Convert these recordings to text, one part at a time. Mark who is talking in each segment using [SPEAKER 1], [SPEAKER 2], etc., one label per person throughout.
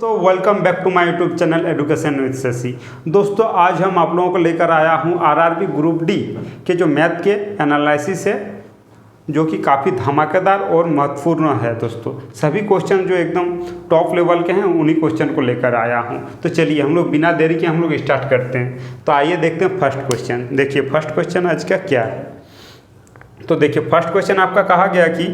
[SPEAKER 1] तो welcome back to my YouTube channel education with Shashi. दोस्तों आज हम आप लोगों को लेकर आया हूं आरआरबी ग्रुप डी के जो मैथ के एनालिसिस है, जो कि काफ़ी धमाकेदार और महत्वपूर्ण है। दोस्तों सभी क्वेश्चन जो एकदम टॉप लेवल के हैं उन्हीं क्वेश्चन को लेकर आया हूं। तो चलिए हम लोग बिना देरी के हम लोग स्टार्ट करते हैं। तो आइए देखते हैं फर्स्ट क्वेश्चन। देखिए फर्स्ट क्वेश्चन आज का क्या है। तो देखिए फर्स्ट क्वेश्चन आपका कहा गया कि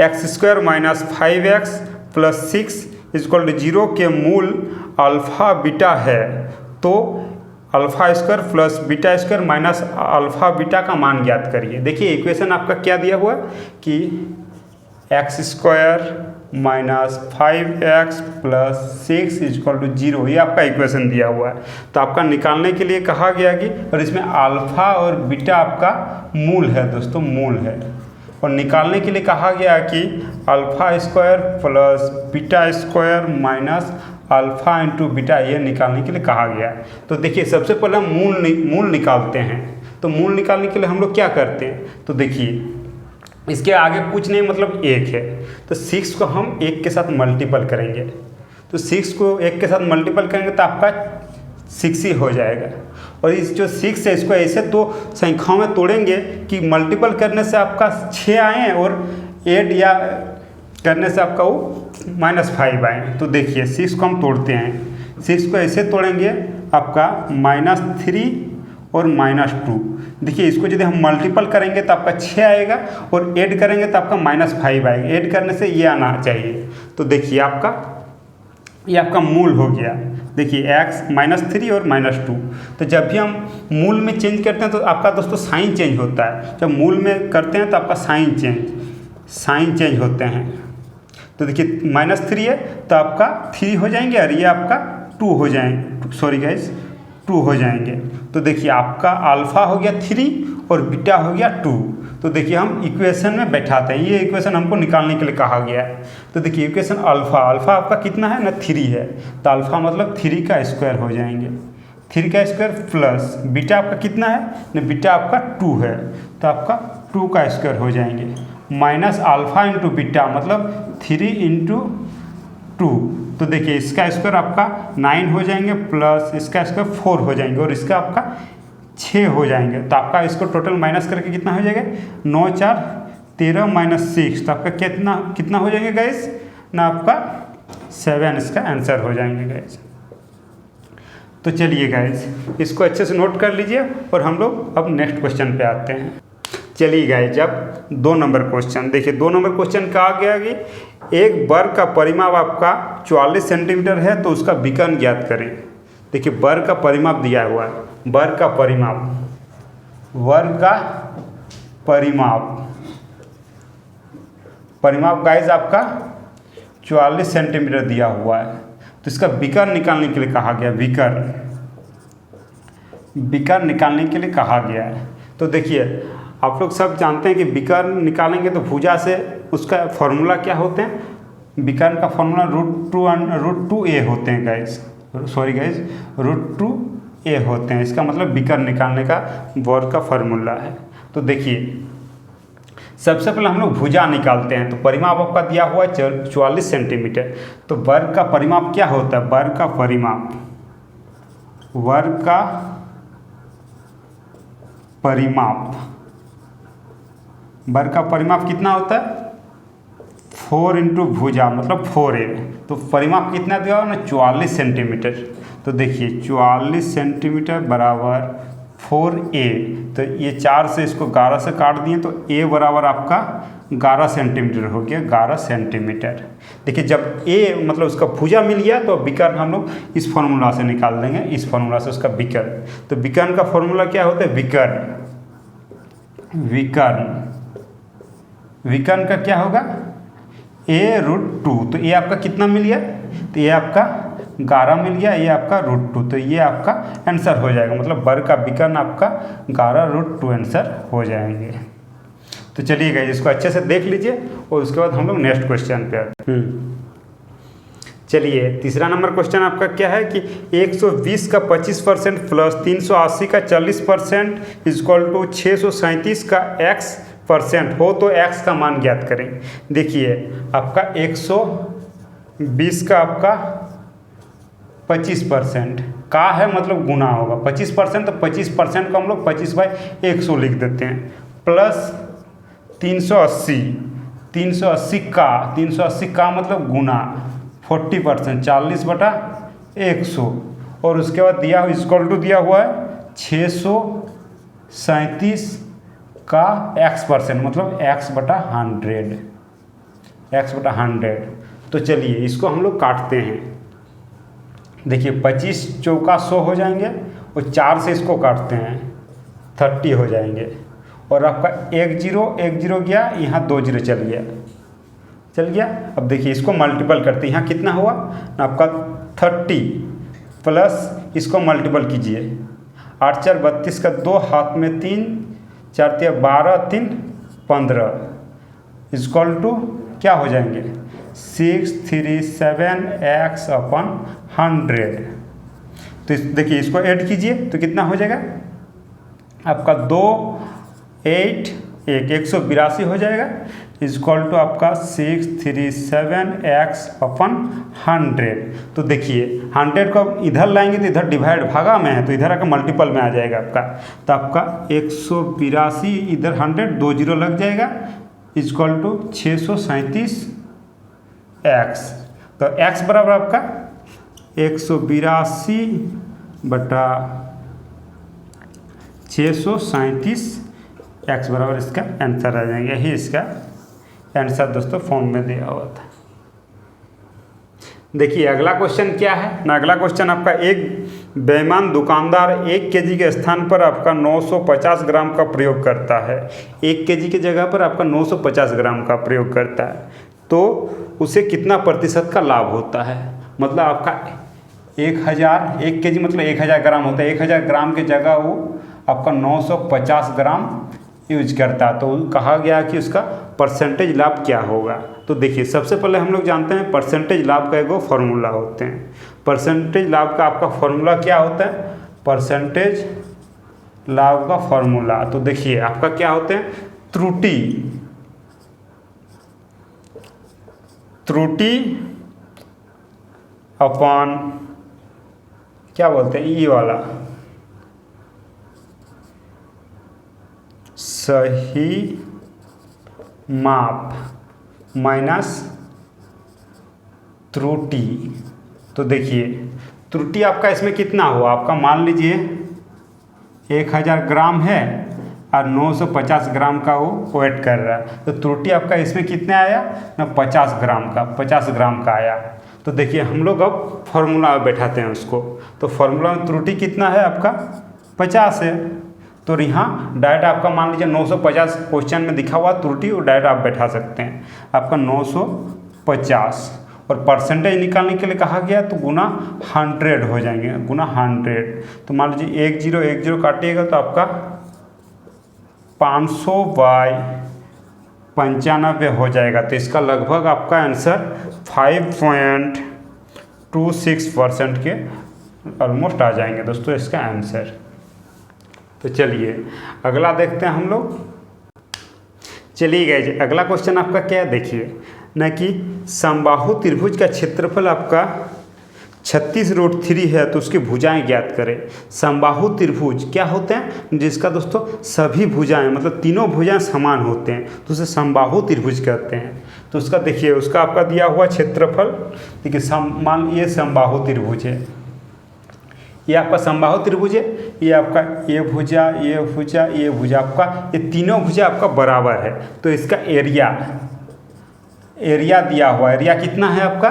[SPEAKER 1] x² - 5x + 6 = 0 के मूल अल्फ़ा बीटा है, तो α² + β² - अल्फ़ा बीटा का मान ज्ञात करिए। देखिए इक्वेशन आपका क्या दिया हुआ है कि x² - 5x + 6 = 0, ये आपका इक्वेशन दिया हुआ है। तो आपका निकालने के लिए कहा गया कि, और इसमें अल्फ़ा और बीटा आपका मूल है दोस्तों, मूल है। और निकालने के लिए कहा गया कि α² + β² - अल्फ़ा × बीटा, ये निकालने के लिए कहा गया है। तो देखिए सबसे पहले हम मूल निकालते हैं। तो मूल निकालने के लिए हम लोग क्या करते हैं, तो देखिए इसके आगे कुछ नहीं मतलब 1 है, तो 6 को हम 1 के साथ मल्टीपल करेंगे। तो 6 को 1 के साथ मल्टीपल करेंगे तो आपका 6 ही हो जाएगा। और इस जो 6 है इसको ऐसे दो संख्याओं में तोड़ेंगे कि मल्टीपल करने से आपका 6 आए और ऐड या करने से आपका वो -5 आए। तो देखिए 6 को हम तोड़ते हैं, 6 को ऐसे तोड़ेंगे आपका -3 और -2। देखिए इसको यदि हम मल्टीपल करेंगे तो आपका 6 आएगा और ऐड करेंगे तो आपका -5 आएगा। ऐड करने से ये आना चाहिए। तो देखिए ये आपका मूल हो गया। देखिए x -3 और -2। तो जब भी हम मूल में चेंज करते हैं तो आपका दोस्तों साइन चेंज होता है। जब मूल में करते हैं तो आपका साइन चेंज होते हैं। तो देखिए -3 है तो आपका 3 हो जाएंगे और ये आपका 2 हो जाएंगे, सॉरी गाइस 2 हो जाएंगे। तो देखिए आपका अल्फ़ा हो गया 3 और बीटा हो गया 2। तो देखिए हम इक्वेशन में बैठाते हैं, ये इक्वेशन हमको निकालने के लिए कहा गया है। तो देखिए इक्वेशन अल्फ़ा आपका कितना है ना, 3 है, तो अल्फ़ा मतलब 3 का स्क्वायर हो जाएंगे। 3 का स्क्वायर प्लस बीटा आपका कितना है ना, बीटा आपका 2 है, तो आपका 2 का स्क्वायर हो जाएंगे, माइनस अल्फ़ा × बीटा मतलब 3 × 2। तो देखिए इसका स्क्वायर आपका 9 हो जाएंगे प्लस इसका स्क्वायर 4 हो जाएंगे और इसका आपका 6 हो जाएंगे। तो आपका इसको टोटल माइनस करके कितना हो जाएगा, 9 × 4 = 13 - 6, तो आपका कितना हो जाएंगे गाइस ना, आपका 7 इसका आंसर हो जाएंगे गाइस। तो चलिए गाइस इसको अच्छे से नोट कर लीजिए और हम लोग अब नेक्स्ट क्वेश्चन पे आते हैं। चलिए गाइस अब 2 नंबर क्वेश्चन देखिए। 2 नंबर क्वेश्चन कहा गया कि एक वर्ग का परिमाप आपका 44 सेंटीमीटर है, तो उसका विकर्ण ज्ञात करें। देखिए वर्ग का परिमाप दिया हुआ है, वर्ग का परिमाप गाइस आपका 44 सेंटीमीटर दिया हुआ है। तो इसका विकर्ण निकालने के लिए कहा गया, विकर्ण निकालने के लिए कहा गया है। तो देखिए आप लोग सब जानते हैं कि विकर्ण निकालेंगे तो भुजा से उसका फॉर्मूला क्या होते हैं, विकर्ण का फॉर्मूला √2a होते हैं गाइस, सॉरी गाइस √2a होते हैं। इसका मतलब विकर्ण निकालने का वर्ग का फॉर्मूला है। तो देखिए सबसे पहले हम लोग भुजा निकालते हैं। तो परिमाप आपका दिया हुआ है 44 सेंटीमीटर। तो वर्ग का परिमाप क्या होता है, वर्ग का परिमाप कितना होता है, 4 × भुजा मतलब 4a। तो परिमाप कितना दिया हुआ ना, 44 सेंटीमीटर। तो देखिए 44 सेंटीमीटर बराबर 4a। तो ये 4 से इसको 11 से काट दिए तो a बराबर आपका 11 सेंटीमीटर हो गया, 11 सेंटीमीटर। देखिए जब a मतलब उसका भुजा मिल गया तो विकर्ण हम लोग इस फॉर्मूला से निकाल देंगे, इस फॉर्मूला से उसका विकर्ण। तो विकर्ण का फॉर्मूला क्या होता है, विकर्ण का क्या होगा, a√2। तो ये आपका कितना मिल गया, तो ये आपका 11 मिल गया, ये आपका √2। तो ये आपका आंसर हो जाएगा, मतलब वर्ग का विकर्ण आपका 11√2 आंसर हो जाएंगे। तो चलिए गाइस इसको अच्छे से देख लीजिए और उसके बाद हम लोग नेक्स्ट क्वेश्चन पे आते हैं। चलिए तीसरा नंबर क्वेश्चन आपका क्या है कि 120 का 25% प्लस 380 का 40% = 637 का x% हो तो x का मान ज्ञात करें। देखिए आपका 120 का आपका 25% का है, मतलब गुना होगा 25%, तो 25% को हम लोग 25/100 लिख देते हैं, प्लस 380, 380 का मतलब गुना 40%, 40/100, और उसके बाद दिया हुआ इक्वल टू दिया हुआ है 637 का x%, मतलब x/100, x/100। तो चलिए इसको हम लोग काटते हैं। देखिए 25 चौका 100 हो जाएंगे, और 4 से इसको काटते हैं 30 हो जाएंगे, और आपका 1 0 गया, यहाँ 2 0 चल गया। अब देखिए इसको मल्टीपल करते हैं, यहाँ कितना हुआ आपका 30, प्लस इसको मल्टीपल कीजिए, 8 4 32 का 2, हाथ में 3, 4 3 12, 3 15, इक्वल टू क्या हो जाएंगे 637x/100। तो देखिए इसको ऐड कीजिए तो कितना हो जाएगा आपका 2 8 1 182 हो जाएगा, इक्वल टू आपका 637x/100। तो देखिए 100 को इधर लाएंगे तो इधर डिवाइड भागा में है, तो इधर आकर मल्टीपल में आ जाएगा आपका, तो आपका 182, इधर 100 2 0 लग जाएगा, इक्वल टू 637x। तो x बराबर आपका 182/637, x बराबर इसका आंसर आ जाएगा। यही इसका आंसर दोस्तों फॉर्म में दिया हुआ था। देखिए अगला क्वेश्चन क्या है ना, अगला क्वेश्चन आपका एक बेईमान दुकानदार 1 केजी के स्थान पर आपका 950 ग्राम का प्रयोग करता है। 1 केजी की जगह पर आपका 950 ग्राम का प्रयोग करता है, तो उसे कितना प्रतिशत का लाभ होता है। मतलब आपका 1 केजी मतलब 1000 ग्राम होता है, 1000 ग्राम की जगह वो आपका 950 ग्राम यूज करता है, तो कहा गया कि उसका परसेंटेज लाभ क्या होगा। तो देखिए सबसे पहले हम लोग जानते हैं परसेंटेज लाभ का एगो फॉर्मूला होते हैं। परसेंटेज लाभ का आपका फॉर्मूला क्या होता है, परसेंटेज लाभ का फॉर्मूला, तो देखिए आपका क्या होते हैं त्रुटि अपॉन क्या बोलते हैं ई वाला सही माप माइनस त्रुटि। तो देखिए त्रुटि आपका इसमें कितना हुआ, आपका मान लीजिए 1000 ग्राम है और 950 ग्राम का वो वेट कर रहा है, तो त्रुटि आपका इसमें कितने आया ना 50 ग्राम का आया। तो देखिए हम लोग अब फॉर्मूला बैठाते हैं उसको, तो फॉर्मूला में त्रुटि कितना है आपका 50 है, तो यहाँ डायरेक्ट आपका मान लीजिए 950 क्वेश्चन में दिखा हुआ त्रुटि, और डायरेक्ट आप बैठा सकते हैं आपका 950, और परसेंटेज निकालने के लिए कहा गया तो गुना 100 हो जाएंगे, गुना 100। तो मान लीजिए 1 0 1 0 काटिएगा तो आपका 500/95 हो जाएगा। तो इसका लगभग आपका आंसर 5.26% के ऑलमोस्ट आ जाएंगे दोस्तों इसका आंसर। तो चलिए अगला देखते हैं हम लोग। चलिए गाइस अगला क्वेश्चन आपका क्या है, देखिए ना कि समबाहु त्रिभुज का क्षेत्रफल आपका 36√3 है, तो उसकी भुजाएं ज्ञात करें। समबाहु त्रिभुज क्या होते हैं, जिसका दोस्तों सभी भुजाएं मतलब तीनों भुजाएं समान होते हैं, तो उसे समबाहु त्रिभुज कहते हैं। तो उसका देखिए उसका आपका दिया हुआ क्षेत्रफल, देखिए मान ये समबाहु त्रिभुज है, ये आपका समबाहु त्रिभुज है, ये आपका ये भुजा आपका ये तीनों भुजा आपका बराबर है, तो इसका एरिया दिया हुआ, एरिया कितना है आपका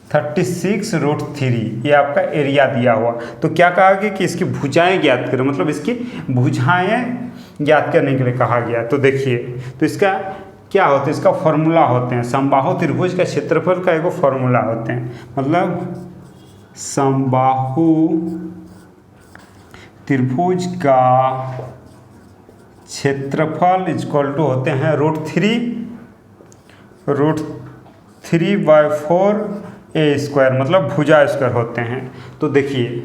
[SPEAKER 1] 36√3, ये आपका एरिया दिया हुआ। तो क्या कहा गया कि इसकी भुजाएं ज्ञात करें, मतलब इसकी भुजाएं ज्ञात करने के लिए कहा गया। तो देखिए तो इसका क्या होता है, इसका फॉर्मूला होते हैं समबाहु त्रिभुज का क्षेत्रफल का एगो फॉर्मूला होते हैं, मतलब समबाहु त्रिभुज का क्षेत्रफल इक्वल टू होते हैं √3/4a², मतलब भुजा स्क्वायर होते हैं। तो देखिए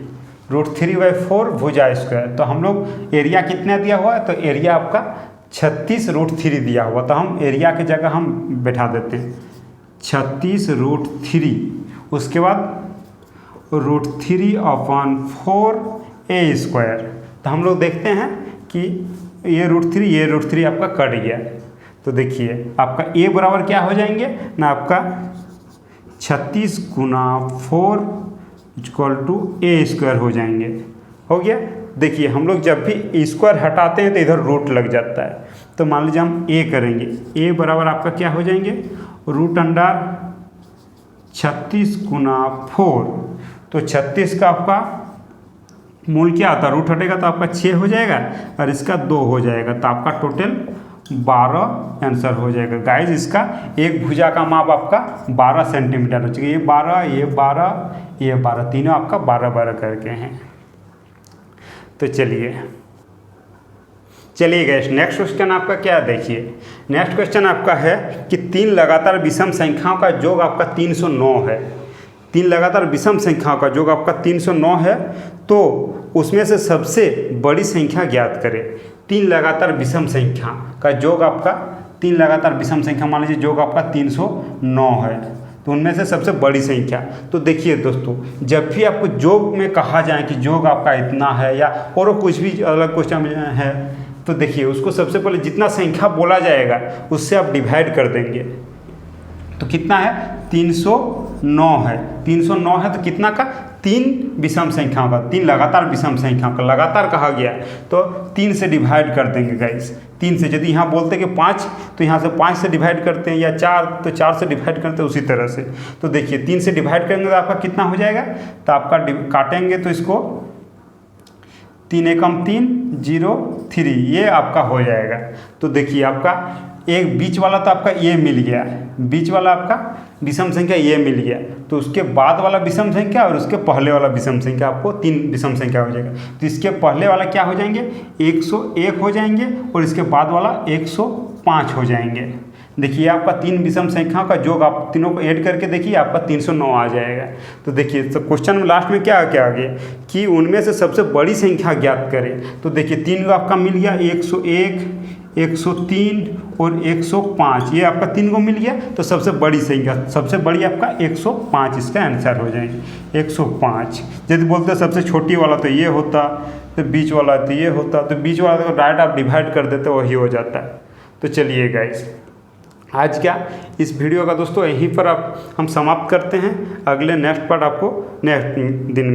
[SPEAKER 1] √3/4 भुजा स्क्वायर, तो हम लोग एरिया कितना दिया हुआ है, तो एरिया आपका 36√3 दिया हुआ, तो हम एरिया की जगह हम बैठा देते हैं 36√3। उसके बाद √3/4a²। तो हम लोग देखते हैं कि ये √3 आपका कट गया। तो देखिए आपका a बराबर क्या हो जाएंगे ना, आपका 36 गुना 4 = a² हो जाएंगे। हो गया। देखिए हम लोग जब भी स्क्वायर हटाते हैं तो इधर रूट लग जाता है। तो मान लीजिए हम a करेंगे, a बराबर आपका क्या हो जाएंगे, √36 गुना 4। तो 36 का आपका मूल क्या आता है, रूट हटेगा तो आपका 6 हो जाएगा और इसका 2 हो जाएगा, तो आपका टोटल 12 आंसर हो जाएगा। गाइज इसका एक भुजा का माप आपका 12 सेंटीमीटर हो जाएगा। ये 12, ये 12, ये 12, तीनों आपका 12 करके हैं। तो चलिए गाइस नेक्स्ट क्वेश्चन आपका क्या है, देखिए नेक्स्ट क्वेश्चन आपका है कि 3 लगातार विषम संख्याओं का योग आपका 309 है। 3 लगातार विषम संख्याओं का योग आपका 309 है, तो उसमें से सबसे बड़ी संख्या ज्ञात करें। 3 लगातार विषम संख्या का योग आपका, 3 लगातार विषम संख्या मान लीजिए योग आपका 309 है, तो उनमें से सबसे बड़ी संख्या। तो देखिए दोस्तों, जब भी आपको योग में कहा जाए कि योग आपका इतना है या और कुछ भी अलग क्वेश्चन है, तो देखिए उसको सबसे पहले जितना संख्या बोला जाएगा उससे आप डिवाइड कर देंगे। तो कितना है, 309 है। 309 है तो कितना का, 3 विषम संख्याओं का, 3 लगातार विषम संख्याओं का, लगातार कहा गया तो 3 से डिवाइड कर देंगे गाइस। 3 से, यदि यहाँ बोलते कि 5 तो यहाँ से 5 से डिवाइड करते हैं, या 4 तो 4 से डिवाइड करते हैं, उसी तरह से। तो देखिए 3 से डिवाइड करेंगे तो आपका कितना हो जाएगा, तो आपका काटेंगे तो इसको 3 एकम 3 0 3, ये आपका हो जाएगा। तो देखिए आपका एक बीच वाला तो आपका ये मिल गया, बीच वाला आपका विषम संख्या ये मिल गया, तो उसके बाद वाला विषम संख्या और उसके पहले वाला विषम संख्या, आपको 3 विषम संख्या हो जाएगा। तो इसके पहले वाला क्या हो जाएंगे, 101 हो जाएंगे, और इसके बाद वाला 105 हो जाएंगे। देखिए आपका 3 विषम संख्याओं का योग आप तीनों को ऐड करके देखिए आपका 309 आ जाएगा। तो देखिए तो क्वेश्चन में लास्ट में क्या आ गया कि उनमें से सबसे बड़ी संख्या ज्ञात करें। तो देखिए 3 को आपका मिल गया, 101, 103 और 105, ये आपका 3 को मिल गया। तो सबसे बड़ी संख्या, सबसे बड़ी आपका 105 इसका आंसर हो जाएगी, 105। यदि बोलते सबसे छोटी वाला तो ये होता, तो बीच वाला तो ये होता, तो बीच वाला तो डायरेक्ट आप डिवाइड कर देते वही हो जाता है। तो चलिए गाइस आज क्या इस वीडियो का दोस्तों यहीं पर हम समाप्त करते हैं। अगले नेक्स्ट पार्ट आपको नेक्स्ट दिन